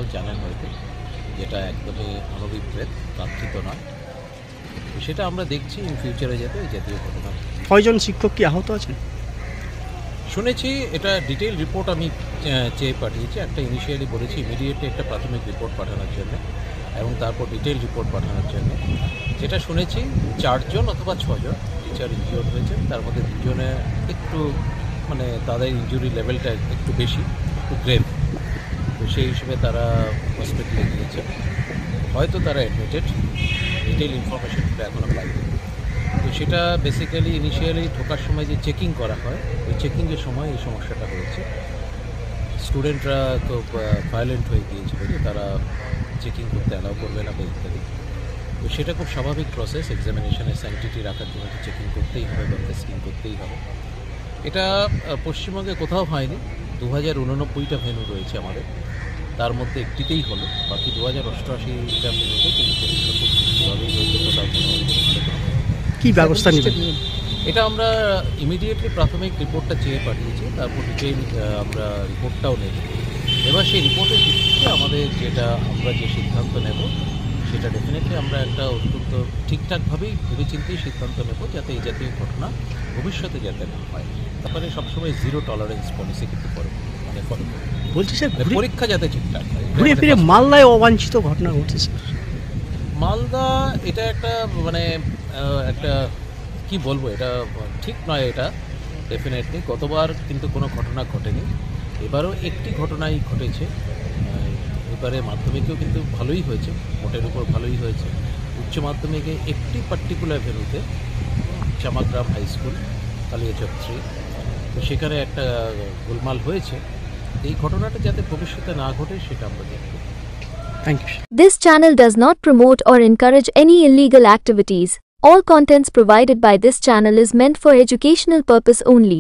আপনারাও জানেন হয়তো, যেটা একদমই অনভিপ্রেত, কাঙ্ক্ষিত নয়। সেটা আমরা দেখছি ইন ফিউচারে যাতে এই জাতীয় ঘটনা। কয়জন শিক্ষক কি আহত আছেন? শুনেছি এটা ডিটেইল রিপোর্ট আমি চেয়ে পাঠিয়েছি। একটা ইনিশিয়ালি বলেছি ইমিডিয়েটলি একটা প্রাথমিক রিপোর্ট পাঠানোর জন্য এবং তারপর ডিটেইল রিপোর্ট পাঠানোর জন্য। যেটা শুনেছি 4 জন অথবা 6 জন টিচার ইনজিওর্ড হয়েছেন, তার মধ্যে 2 জনে একটু মানে তাদের ইনজুরি লেভেলটা একটু বেশি, একটু গ্রেভ। তো সেই হিসেবে তারা হসপিটালে গিয়েছে, হয়তো তারা অ্যাডমিটেড। ডিটেইল ইনফরমেশনটা এখনও পাইনি। তো সেটা বেসিক্যালি ইনিশিয়ালি ঢোকার সময় যে চেকিং করা হয়, ওই চেকিংয়ের সময় এই সমস্যাটা হয়েছে। স্টুডেন্টরা তো ভায়োলেন্ট হয়ে গিয়েছিল যে তারা চেকিং করতে অ্যালাউ করবে না বা ইত্যাদি। তো সেটা খুব স্বাভাবিক প্রসেস, এক্সামিনেশনের স্যাংটিটি রাখার জন্য তো চেকিং করতেই হবে বা টেস্টিং করতেই হবে। এটা পশ্চিমবঙ্গে কোথাও হয়নি। 2089টা ভেন্যু রয়েছে আমাদের, তার মধ্যে একটিতেই হলো। বাকি 2088টা ভেন্যুতে কিন্তু পরীক্ষা খুব সুষ্ঠুভাবেই হয়েছে। কোথাও কী ব্যবস্থা নেবেন? এটা আমরা ইমিডিয়েটলি প্রাথমিক রিপোর্টটা চেয়ে পাঠিয়েছি, তারপর ডিটেইল আমরা রিপোর্টটাও নেব। এবার সেই রিপোর্টের ভিত্তিতে আমাদের যেটা আমরা যে সিদ্ধান্ত নেব সেটা ডেফিনেটলি আমরা একটা অত্যন্ত ঠিকঠাকভাবেই ভেবেচিন্তেই সিদ্ধান্ত নেব, যাতে এই জাতীয় ঘটনা ভবিষ্যতে যাতে না হয়। তারপরে সবসময় জিরো টলারেন্স পলিসি কিন্তু ফলো বলছি স্যার, পরীক্ষা যাতে ঠিকঠাক হয়। ঘুরে ফিরে মালদায় অবাঞ্ছিত ঘটনা ঘটেছে। মালদা এটা একটা মানে একটা কি বলবো, এটা ঠিক নয়। এটা ডেফিনেটলি গতবার কিন্তু কোনো ঘটনা ঘটেনি, এবারও একটি ঘটনাই ঘটেছে। এবারে মাধ্যমিকেও কিন্তু ভালোই হয়েছে, মোটের উপর ভালোই হয়েছে। উচ্চ মাধ্যমিকে একটি পার্টিকুলার ভেন্যুতে, চামাগ্রাম হাই স্কুল, কালিয়াচক 3, তো সেখানে একটা গোলমাল হয়েছে। এই ঘটনাটা যাতে ভবিষ্যতে না ঘটে সেটা আমরা দেখব। Thank you. This channel does not promote or encourage any illegal activities. All contents provided by this channel is meant for educational purpose only.